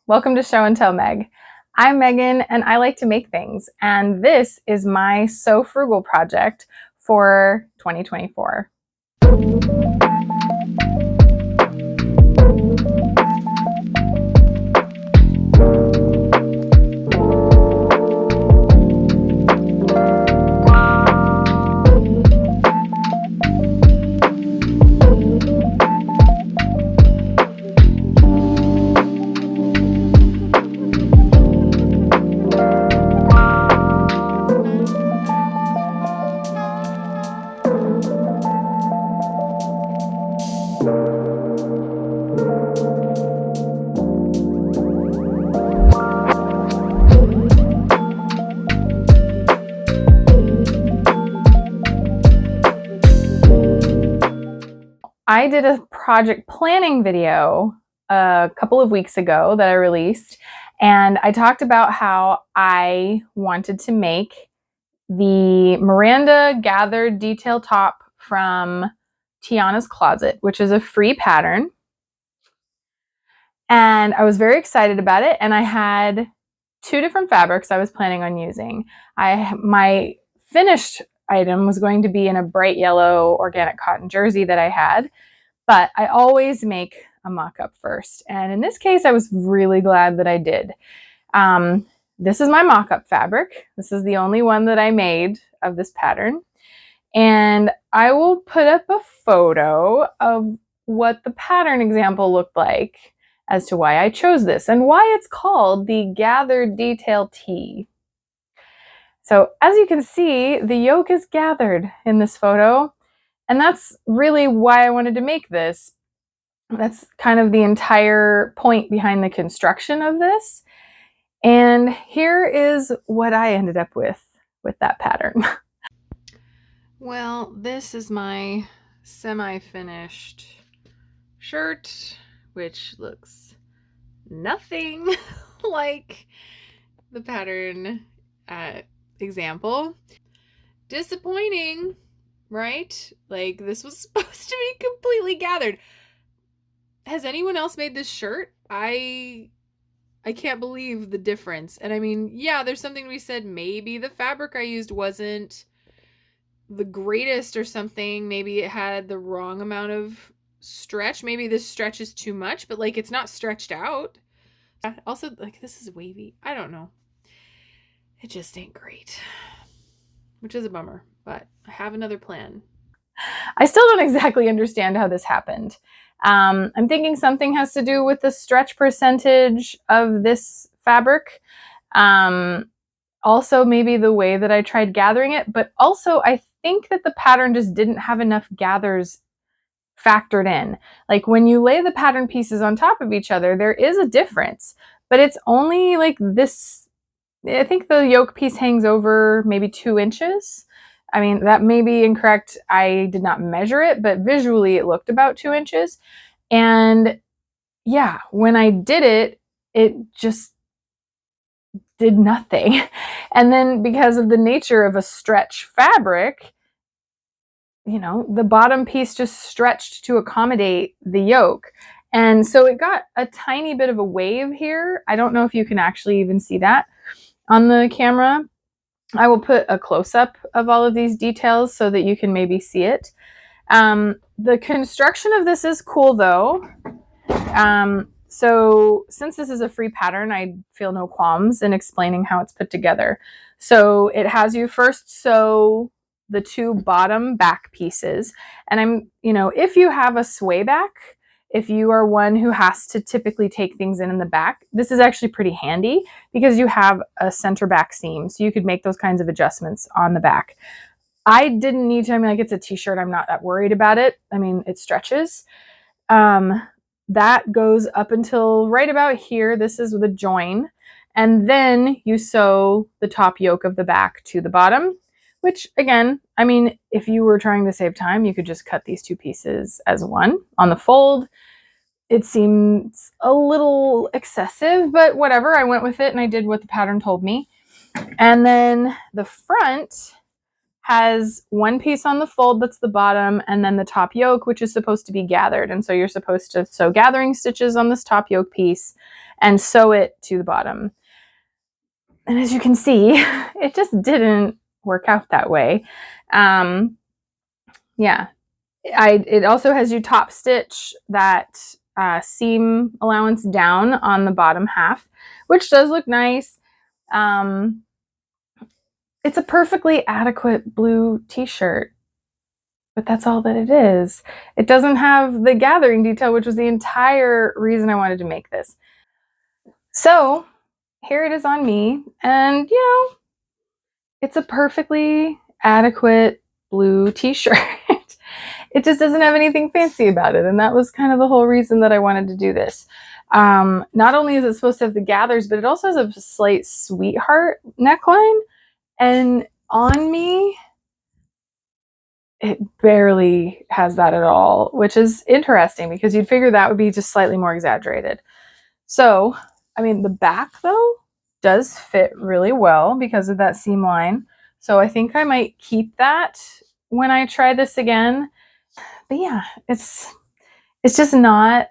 Welcome to Show and Tell Meg. I'm Megan and I like to make things, and this is my Sew Frugal project for 2024. I did a project planning video a couple of weeks ago that I released, and I talked about how I wanted to make the Miranda Gathered Detail Top from Tiana's Closet, which is a free pattern. And I was very excited about it, and I had two different fabrics I was planning on using. My finished item was going to be in a bright yellow organic cotton jersey that I had, but I always make a mock-up first. And in this case, I was really glad that I did. This is my mock-up fabric. This is the only one that I made of this pattern. And I will put up a photo of what the pattern example looked like as to why I chose this and why it's called the Gathered Detail Tee. So as you can see, the yoke is gathered in this photo, and that's really why I wanted to make this. That's kind of the entire point behind the construction of this. And here is what I ended up with that pattern. Well, this is my semi-finished shirt, which looks nothing like the pattern example. Disappointing, right? Like, this was supposed to be completely gathered. Has anyone else made this shirt? I can't believe the difference. And I mean, yeah, there's something to be said. Maybe the fabric I used wasn't the greatest or something. Maybe it had the wrong amount of stretch. Maybe this stretch is too much, but like, it's not stretched out. Also, like, this is wavy. I don't know. It just ain't great, which is a bummer, but I have another plan. I still don't exactly understand how this happened. I'm thinking something has to do with the stretch percentage of this fabric. Also maybe the way that I tried gathering it, but also I think that the pattern just didn't have enough gathers factored in. Like, when you lay the pattern pieces on top of each other, there is a difference, but it's only like this. I think the yoke piece hangs over maybe 2 inches. I mean, that may be incorrect. I did not measure it, but visually it looked about 2 inches. And yeah, when I did it, it just did nothing. And then because of the nature of a stretch fabric, you know, the bottom piece just stretched to accommodate the yoke. And so it got a tiny bit of a wave here. I don't know if you can actually even see that on the camera. I will put a close-up of all of these details so that you can maybe see it. The construction of this is cool though. So since this is a free pattern, I feel no qualms in explaining how it's put together. So it has you first sew the 2 bottom back pieces. And if you have a sway back, if you are one who has to typically take things in the back, this is actually pretty handy because you have a center back seam. So you could make those kinds of adjustments on the back. I didn't need to. I mean, like, it's a t-shirt. I'm not that worried about it. I mean, it stretches. That goes up until right about here. This is the join. And then you sew the top yoke of the back to the bottom, which, again, I mean, if you were trying to save time, you could just cut these 2 pieces as one on the fold. It seems a little excessive, but whatever. I went with it and I did what the pattern told me. And then the front has one piece on the fold that's the bottom, and then the top yoke, which is supposed to be gathered. And so you're supposed to sew gathering stitches on this top yoke piece and sew it to the bottom. And as you can see, it just didn't work out that way. Yeah, it also has you top stitch that seam allowance down on the bottom half, which does look nice. It's a perfectly adequate blue t-shirt, but that's all that it is. It doesn't have the gathering detail, which was the entire reason I wanted to make this. So here it is on me, and it's a perfectly adequate blue t-shirt. It just doesn't have anything fancy about it, and that was kind of the whole reason that I wanted to do this. Not only is it supposed to have the gathers, but it also has a slight sweetheart neckline, and on me, it barely has that at all, which is interesting because you'd figure that would be just slightly more exaggerated. So, I mean, the back though does fit really well because of that seam line. So I think I might keep that when I try this again. But yeah, it's just not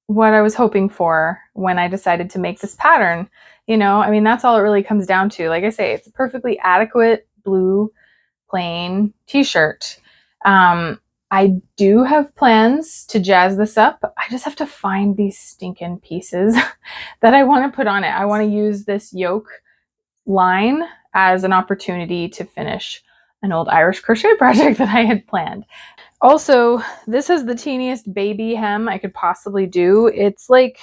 what I was hoping for when I decided to make this pattern. I mean, that's all it really comes down to. Like I say, it's a perfectly adequate blue plain t-shirt. I do have plans to jazz this up. I just have to find these stinking pieces that I want to put on it. I want to use this yoke line as an opportunity to finish an old Irish crochet project that I had planned. Also, this is the teeniest baby hem I could possibly do. It's like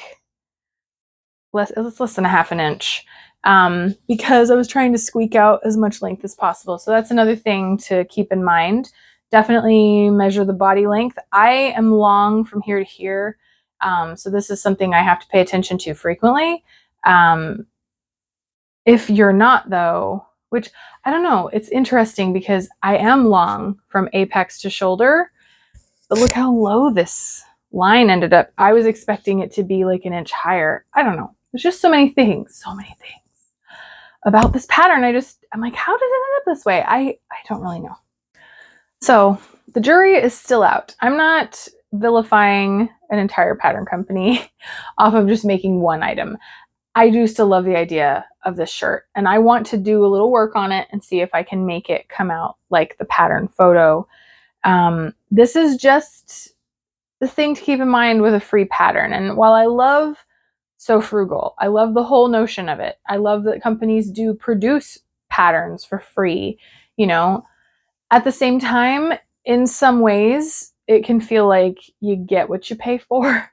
less than a half an inch because I was trying to squeak out as much length as possible. So that's another thing to keep in mind. Definitely measure the body length. I am long from here to here, so this is something I have to pay attention to frequently. If you're not though, which I don't know, it's interesting because I am long from apex to shoulder, but look how low this line ended up. I was expecting it to be like an inch higher. I don't know. There's just so many things about this pattern. I'm like, how did it end up this way? I don't really know. So the jury is still out. I'm not vilifying an entire pattern company off of just making one item. I do still love the idea of this shirt, and I want to do a little work on it and see if I can make it come out like the pattern photo. This is just the thing to keep in mind with a free pattern. And while I love Sew Frugal, I love the whole notion of it. I love that companies do produce patterns for free. At the same time, in some ways, it can feel like you get what you pay for.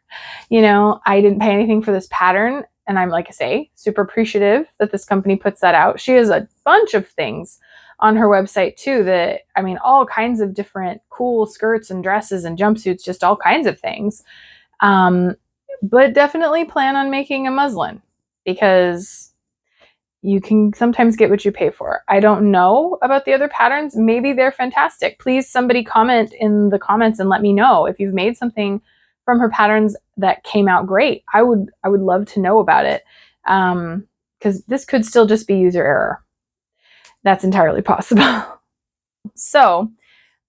I didn't pay anything for this pattern, and I'm, like I say, super appreciative that this company puts that out. She has a bunch of things on her website too that, I mean, all kinds of different cool skirts and dresses and jumpsuits, just all kinds of things. But definitely plan on making a muslin because you can sometimes get what you pay for. I don't know about the other patterns. Maybe they're fantastic. Please, somebody comment in the comments and let me know if you've made something from her patterns that came out great. I would love to know about it because this could still just be user error. That's entirely possible. So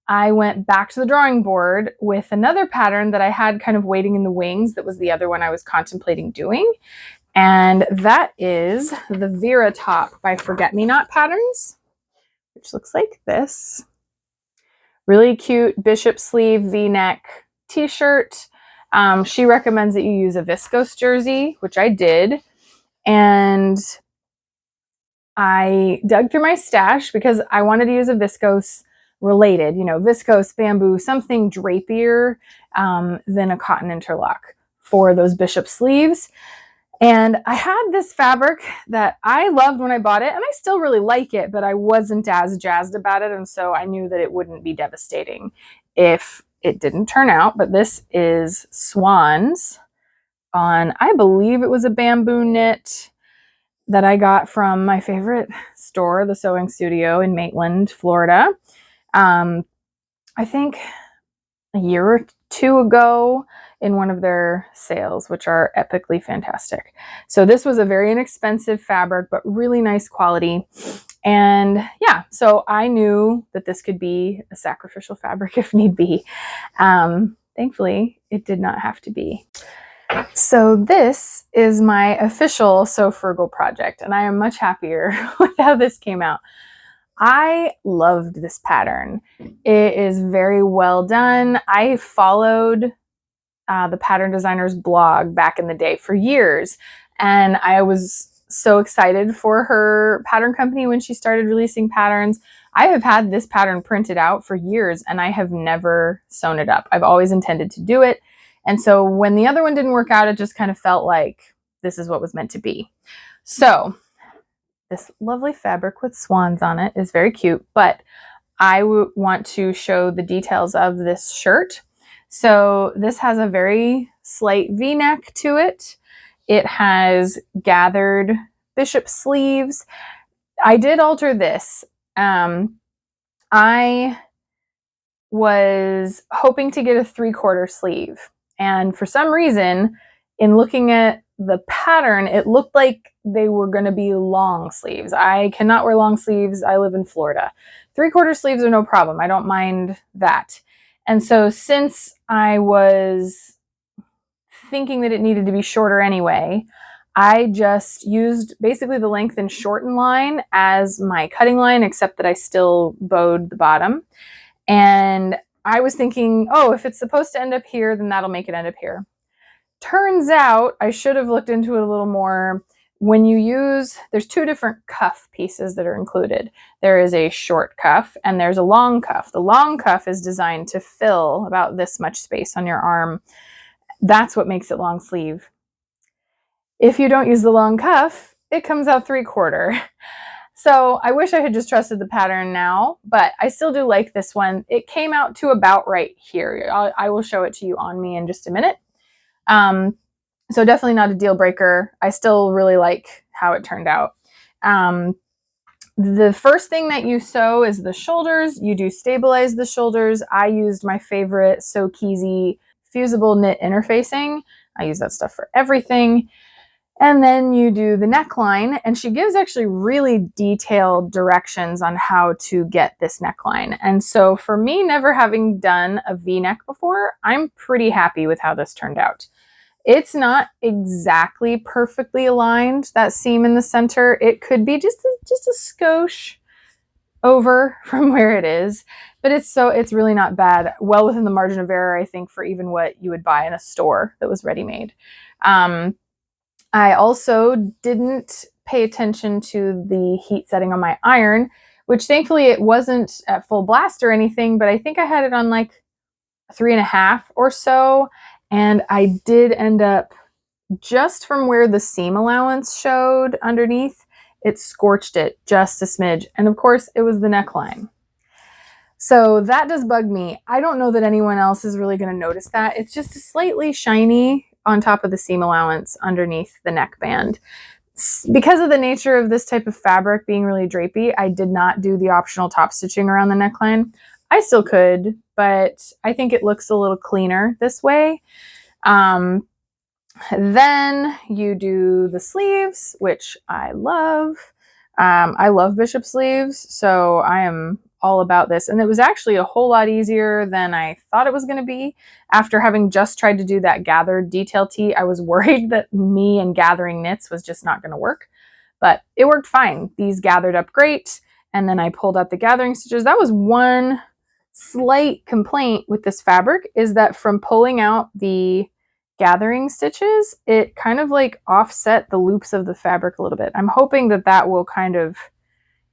I went back to the drawing board with another pattern that I had kind of waiting in the wings. That was the other one I was contemplating doing. And that is the Vera top by Forget Me Not Patterns, which looks like this. Really cute bishop sleeve V-neck t-shirt. She recommends that you use a viscose jersey, which I did. And I dug through my stash because I wanted to use a viscose related, viscose, bamboo, something drapier than a cotton interlock for those bishop sleeves. And I had this fabric that I loved when I bought it, and I still really like it, but I wasn't as jazzed about it, and so I knew that it wouldn't be devastating if it didn't turn out. But this is Swans on, I believe it was a bamboo knit that I got from my favorite store, the Sewing Studio in Maitland, Florida. I think a year or two ago in one of their sales, which are epically fantastic. So this was a very inexpensive fabric, but really nice quality. And yeah, so I knew that this could be a sacrificial fabric if need be. Thankfully, it did not have to be. So this is my official Sew Frugal project, and I am much happier with how this came out. I loved this pattern. It is very well done. I followed the pattern designer's blog back in the day for years, and I was so excited for her pattern company when she started releasing patterns. I have had this pattern printed out for years, and I have never sewn it up. I've always intended to do it. And so when the other one didn't work out, it just kind of felt like this is what was meant to be. So this lovely fabric with swans on it is very cute, but I want to show the details of this shirt. So this has a very slight V-neck to it. It has gathered bishop sleeves. I did alter this. I was hoping to get a 3/4 sleeve. And for some reason, in looking at the pattern, it looked like they were going to be long sleeves. I cannot wear long sleeves. I live in Florida. 3/4 sleeves are no problem. I don't mind that. And so since I was thinking that it needed to be shorter anyway, I just used basically the length and shorten line as my cutting line, except that I still bowed the bottom. And I was thinking, oh, if it's supposed to end up here, then that'll make it end up here. Turns out I should have looked into it a little more. When you use, there's 2 different cuff pieces that are included. There is a short cuff and there's a long cuff. The long cuff is designed to fill about this much space on your arm. That's what makes it long sleeve. If you don't use the long cuff, it comes out 3/4. So I wish I had just trusted the pattern now, but I still do like this one. It came out to about right here. I will show it to you on me in just a minute. So definitely not a deal breaker. I still really like how it turned out. The first thing that you sew is the shoulders. You do stabilize the shoulders. I used my favorite Sew Keezy fusible knit interfacing. I use that stuff for everything. And then you do the neckline, and she gives actually really detailed directions on how to get this neckline. And so for me, never having done a V-neck before, I'm pretty happy with how this turned out. It's not exactly perfectly aligned, that seam in the center. It could be just a skosh over from where it is, but it's really not bad. Well within the margin of error, I think, for even what you would buy in a store that was ready-made. I also didn't pay attention to the heat setting on my iron, which thankfully it wasn't at full blast or anything, but I think I had it on like 3.5 or so. And I did end up, just from where the seam allowance showed underneath, it scorched it just a smidge. And of course it was the neckline. So that does bug me. I don't know that anyone else is really going to notice that. It's just slightly shiny on top of the seam allowance underneath the neckband. Because of the nature of this type of fabric being really drapey, I did not do the optional top stitching around the neckline. I still could, but I think it looks a little cleaner this way. Then you do the sleeves, which I love. I love bishop sleeves, so I am all about this. And it was actually a whole lot easier than I thought it was going to be. After having just tried to do that gathered detail tee, I was worried that me and gathering knits was just not going to work. But it worked fine. These gathered up great. And then I pulled out the gathering stitches. That was one slight complaint with this fabric, is that from pulling out the gathering stitches, it kind of like offset the loops of the fabric a little bit. I'm hoping that that will kind of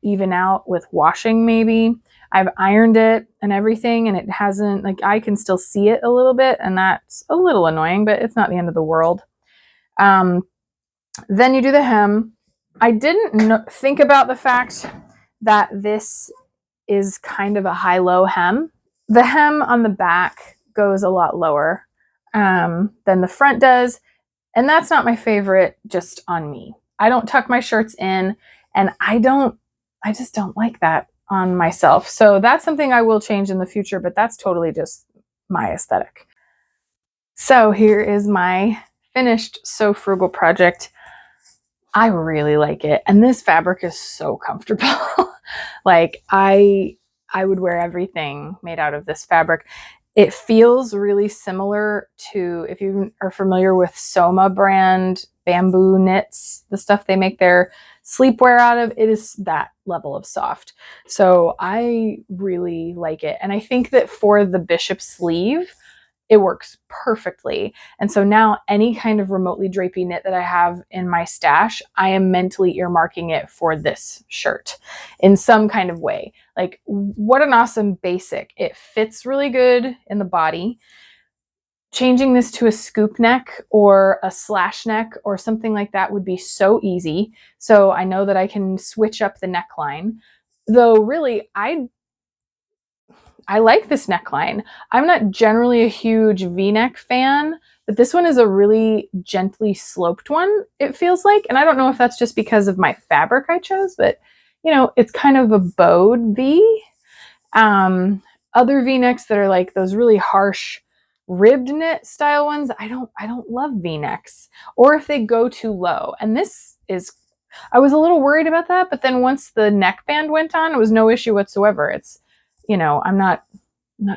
even out with washing maybe. I've ironed it and everything, and it hasn't, like, I can still see it a little bit, and that's a little annoying, but it's not the end of the world. Then you do the hem. I didn't think about the fact that this is kind of a high-low hem. The hem on the back goes a lot lower than the front does, and that's not my favorite just on me. I don't tuck my shirts in, and I just don't like that on myself. So that's something I will change in the future, but that's totally just my aesthetic. So here is my finished Sew Frugal project. I really like it. And this fabric is so comfortable. Like I would wear everything made out of this fabric. It feels really similar to, if you are familiar with Soma brand bamboo knits, the stuff they make their sleepwear out of, it is that level of soft. So I really like it. And I think that for the bishop sleeve, it works perfectly. And so now any kind of remotely drapey knit that I have in my stash, I am mentally earmarking it for this shirt in some kind of way. Like, what an awesome basic. It fits really good in the body. Changing this to a scoop neck or a slash neck or something like that would be so easy. So I know that I can switch up the neckline. Though really, I like this neckline. I'm not generally a huge V-neck fan, but this one is a really gently sloped one, it feels like. And I don't know if that's just because of my fabric I chose, but you know, it's kind of a bowed V. Other V-necks that are like those really harsh ribbed knit style ones, I don't love V-necks, or if they go too low. And this is, I was a little worried about that, but then once the neckband went on, it was no issue whatsoever. It's, you know, I'm not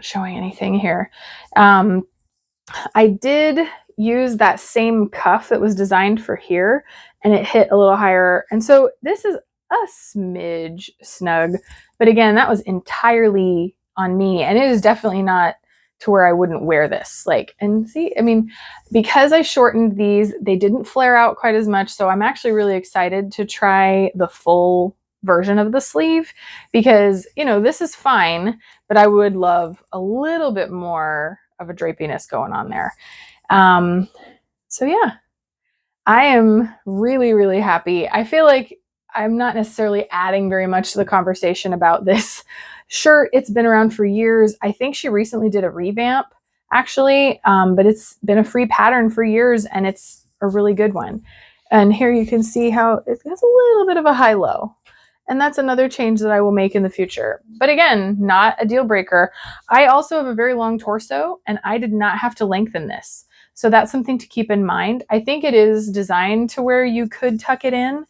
showing anything here. I did use that same cuff that was designed for here, and it hit a little higher. And so this is a smidge snug, but again, that was entirely on me, and it is definitely not to where I wouldn't wear this. Like, and see, I mean, because I shortened these, they didn't flare out quite as much. So I'm actually really excited to try the full version of the sleeve because, you know, this is fine, but I would love a little bit more of a drapiness going on there. So yeah, I am really, really happy. I feel like I'm not necessarily adding very much to the conversation about this shirt. It's been around for years. I think she recently did a revamp actually, but it's been a free pattern for years and it's a really good one. And here you can see how it has a little bit of a high-low. And that's another change that I will make in the future. But again, not a deal breaker. I also have a very long torso and I did not have to lengthen this. So that's something to keep in mind. I think it is designed to where you could tuck it in.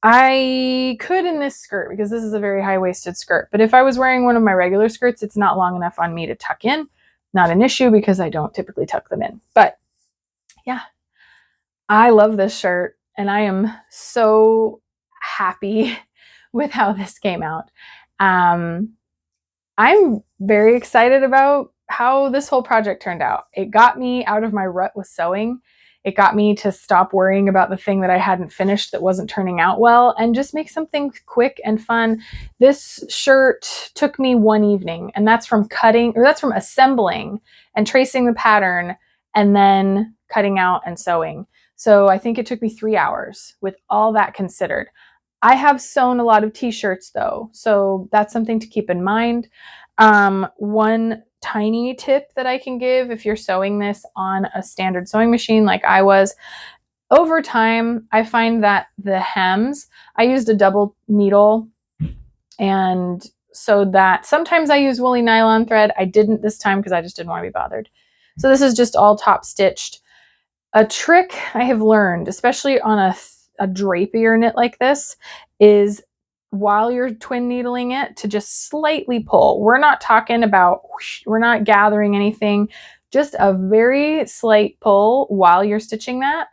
I could in this skirt because this is a very high-waisted skirt. But if I was wearing one of my regular skirts, it's not long enough on me to tuck in. Not an issue because I don't typically tuck them in. But yeah, I love this shirt and I am so happy with how this came out. I'm very excited about how this whole project turned out. It got me out of my rut with sewing. It got me to stop worrying about the thing that I hadn't finished that wasn't turning out well and just make something quick and fun. This shirt took me one evening, and that's from assembling and tracing the pattern and then cutting out and sewing. So I think it took me 3 hours with all that considered. I have sewn a lot of t-shirts though, so that's something to keep in mind. One tiny tip that I can give if you're sewing this on a standard sewing machine like I was, over time, I find that the hems, I used a double needle and sewed that. Sometimes I use woolly nylon thread. I didn't this time because I just didn't want to be bothered. So this is just all top stitched. A trick I have learned, especially on a drapier knit like this, is while you're twin needling it to just slightly pull. We're not talking about whoosh, we're not gathering anything, just a very slight pull while you're stitching that.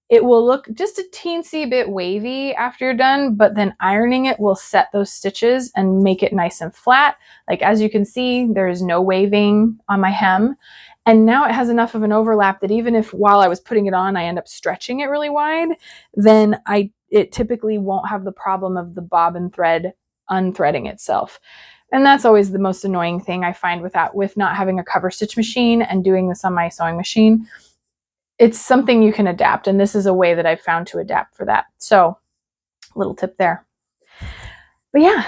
It will look just a teensy bit wavy after you're done, but then ironing it will set those stitches and make it nice and flat. Like as you can see, there is no waving on my hem. And now it has enough of an overlap that even if while I was putting it on, I end up stretching it really wide, then it typically won't have the problem of the bobbin thread unthreading itself. And that's always the most annoying thing I find with not having a cover stitch machine and doing this on my sewing machine. It's something you can adapt, and this is a way that I've found to adapt for that. So, little tip there. But yeah,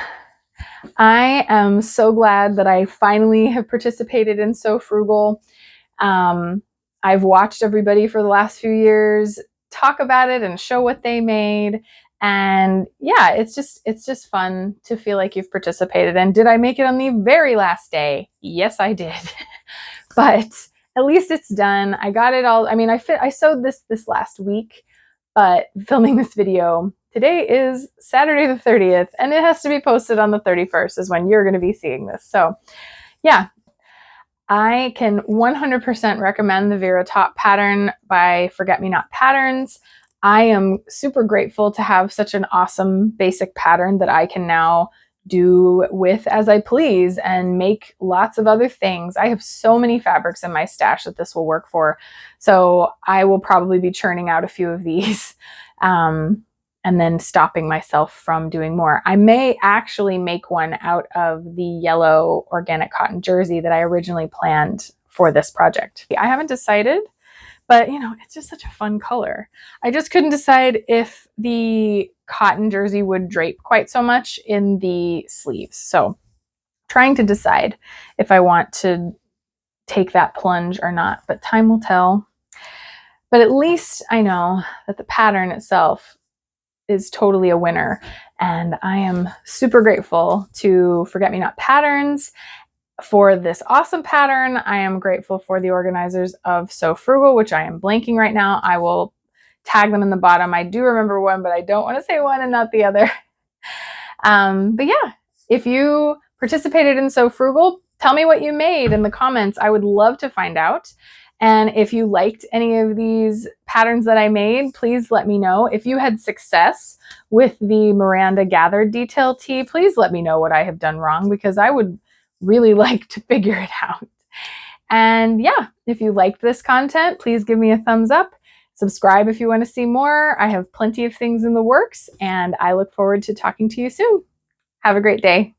I am so glad that I finally have participated in Sew Frugal. I've watched everybody for the last few years talk about it and show what they made. And yeah, it's just fun to feel like you've participated. And did I make it on the very last day? Yes, I did. But at least it's done. I got it all. I mean, I sewed this last week. but filming this video today is Saturday the 30th, and it has to be posted on the 31st is when you're going to be seeing this. So yeah, I can 100% recommend the Vera top pattern by Forget Me Not Patterns. I am super grateful to have such an awesome basic pattern that I can now do with as I please and make lots of other things. I have so many fabrics in my stash that this will work for. So I will probably be churning out a few of these and then stopping myself from doing more. I may actually make one out of the yellow organic cotton jersey that I originally planned for this project. I haven't decided, but you know, it's just such a fun color. I just couldn't decide if the cotton jersey would drape quite so much in the sleeves. So trying to decide if I want to take that plunge or not, but time will tell. But at least I know that the pattern itself is totally a winner. And I am super grateful to Forget Me Not Patterns for this awesome pattern. I am grateful for the organizers of Sew Frugal, which I am blanking right now. I will tag them in the bottom. I do remember one, but I don't want to say one and not the other. But yeah, if you participated in Sew Frugal, tell me what you made in the comments. I would love to find out. And if you liked any of these patterns that I made, please let me know. If you had success with the Miranda Gathered Detail Tee, please let me know what I have done wrong, because I would really like to figure it out. And yeah, if you liked this content, please give me a thumbs up. Subscribe if you want to see more. I have plenty of things in the works, and I look forward to talking to you soon. Have a great day.